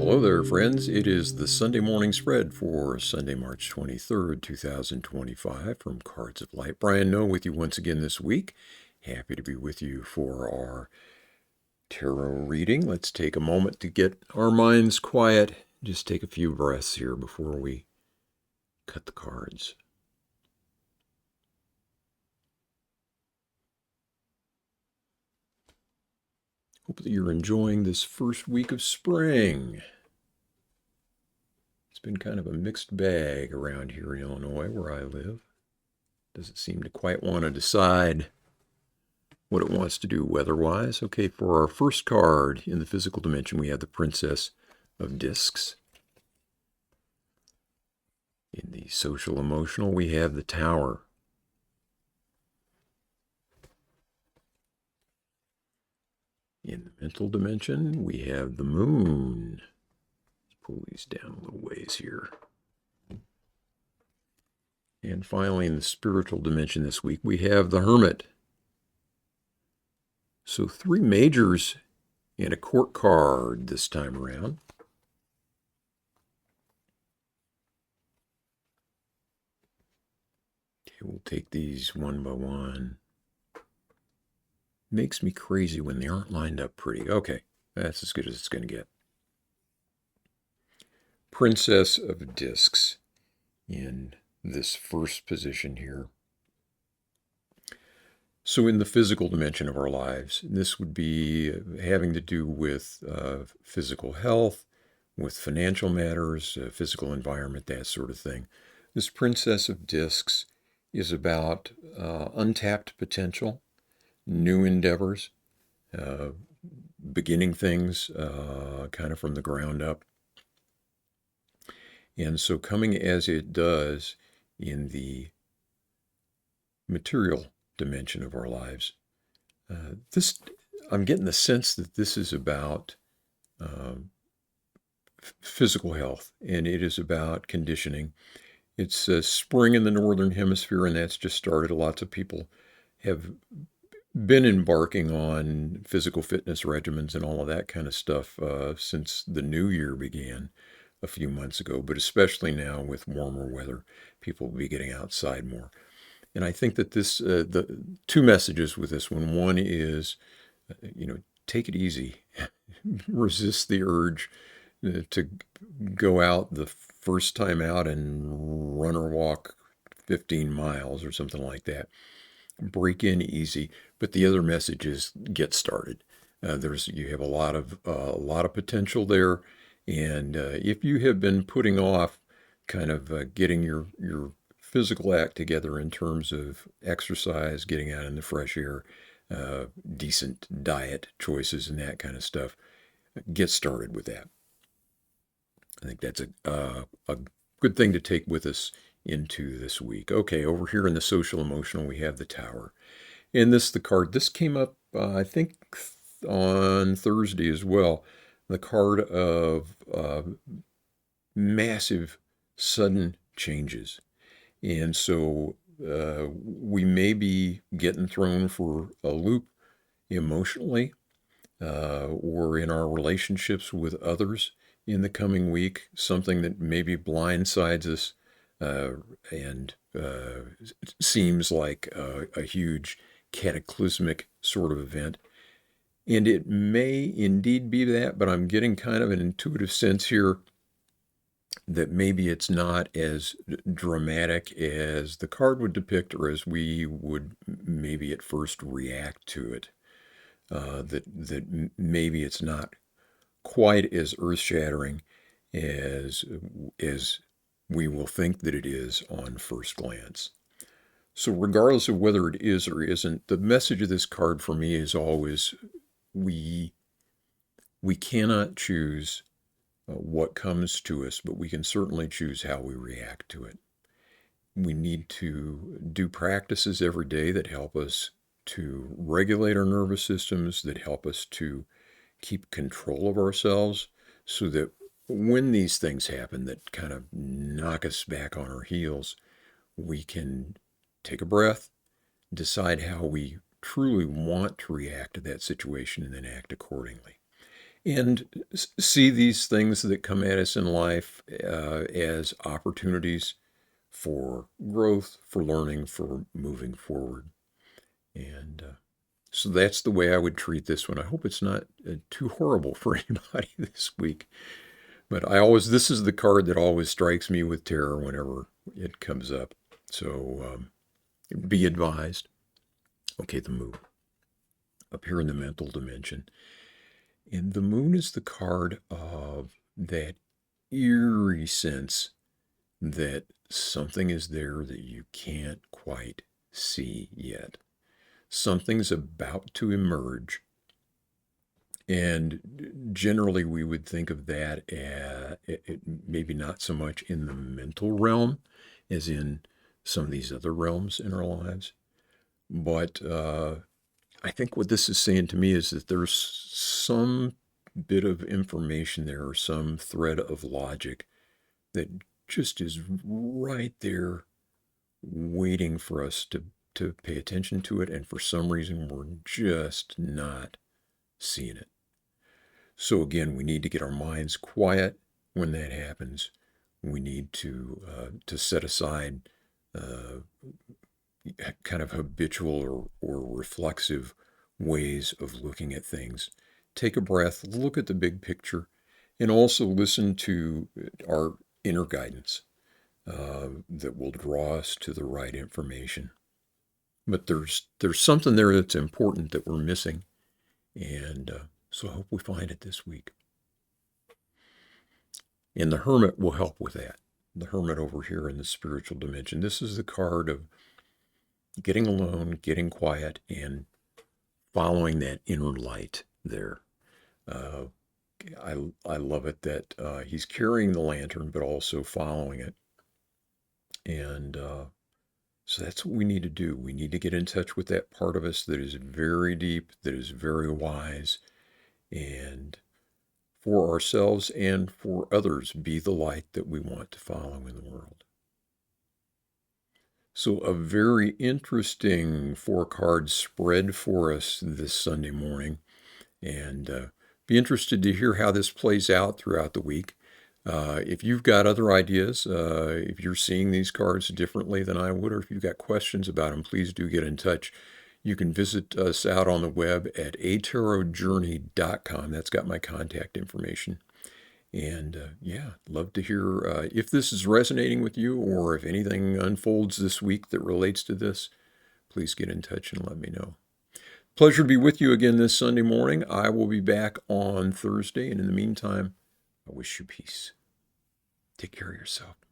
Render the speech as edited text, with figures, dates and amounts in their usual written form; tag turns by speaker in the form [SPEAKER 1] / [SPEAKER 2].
[SPEAKER 1] Hello there, friends. It is the Sunday morning spread for Sunday, March 23rd, 2025 from Cards of Light. Brian Noe with you once again this week. Happy to be with you for our tarot reading. Let's take a moment to get our minds quiet. Just take a few breaths here before we cut the cards. Hope that you're enjoying this first week of spring. It's been kind of a mixed bag around here in Illinois where I live. Doesn't seem to quite want to decide what it wants to do weather-wise. Okay, for our first card in the physical dimension, we have the Princess of Discs. In the social emotional, we have the Tower. In the mental dimension, we have the Moon. Let's pull these down a little ways here. And finally, in the spiritual dimension this week, we have the Hermit. So 3 majors and a court card this time around. Okay, we'll take these one by one. Makes me crazy when they aren't lined up pretty. Okay, that's as good as it's going to get. Princess of Discs in this first position here. So in the physical dimension of our lives, this would be having to do with physical health, with financial matters, physical environment, that sort of thing. This Princess of Discs is about untapped potential, new endeavors, beginning things kind of from the ground up. And so coming as it does in the material dimension of our lives, I'm getting the sense that this is about physical health, and it is about conditioning. It's spring in the northern hemisphere, and that's just started. Lots of people have been embarking on physical fitness regimens and all of that kind of stuff since the new year began a few months ago, but especially now with warmer weather, people will be getting outside more. And I think that this, the 2 messages with this one. One is, take it easy. Resist the urge to go out the first time out and run or walk 15 miles or something like that. Break in easy. But the other message is get started. You have a lot of potential there, and if you have been putting off kind of getting your physical act together in terms of exercise, getting out in the fresh air, decent diet choices, and that kind of stuff, get started with that. I think that's a good thing to take with us into this week. Okay, over here in the social emotional, we have the Tower. And the card, this came up, I think, on Thursday as well. The card of massive, sudden changes. And so we may be getting thrown for a loop emotionally or in our relationships with others in the coming week, something that maybe blindsides us and seems like a huge cataclysmic sort of event. And it may indeed be that, but I'm getting kind of an intuitive sense here that maybe it's not as dramatic as the card would depict or as we would maybe at first react to it. That maybe it's not quite as earth-shattering as we will think that it is on first glance. So regardless of whether it is or isn't, the message of this card for me is always we cannot choose what comes to us, but we can certainly choose how we react to it. We need to do practices every day that help us to regulate our nervous systems, that help us to keep control of ourselves, so that when these things happen that kind of knock us back on our heels, we can take a breath, decide how we truly want to react to that situation, and then act accordingly. and see these things that come at us in life as opportunities for growth, for learning, for moving forward. And so that's the way I would treat this one. I hope it's not too horrible for anybody this week. But this is the card that always strikes me with terror whenever it comes up. So be advised. Okay, the moon up here in the mental dimension. And the moon is the card of that eerie sense that something is there that you can't quite see yet. Something's about to emerge. And generally, we would think of that as maybe not so much in the mental realm as in some of these other realms in our lives. But I think what this is saying to me is that there's some bit of information there or some thread of logic that just is right there waiting for us to pay attention to it. And for some reason, we're just not seeing it. So again, we need to get our minds quiet when that happens. We need to set aside kind of habitual or reflexive ways of looking at things. Take a breath, look at the big picture, and also listen to our inner guidance that will draw us to the right information. But there's something there that's important that we're missing, and so I hope we find it this week. And the Hermit will help with that. The Hermit over here in the spiritual dimension. This is the card of getting alone, getting quiet, and following that inner light there. Uh, I love it that he's carrying the lantern, but also following it. And so that's what we need to do. We need to get in touch with that part of us that is very deep, that is very wise, and for ourselves and for others, be the light that we want to follow in the world. So, a very interesting 4-card spread for us this Sunday morning. And be interested to hear how this plays out throughout the week. If you've got other ideas, if you're seeing these cards differently than I would, or if you've got questions about them, please do get in touch. You can visit us out on the web at atarotjourney.com. That's got my contact information. And love to hear if this is resonating with you or if anything unfolds this week that relates to this. Please get in touch and let me know. Pleasure to be with you again this Sunday morning. I will be back on Thursday. And in the meantime, I wish you peace. Take care of yourself.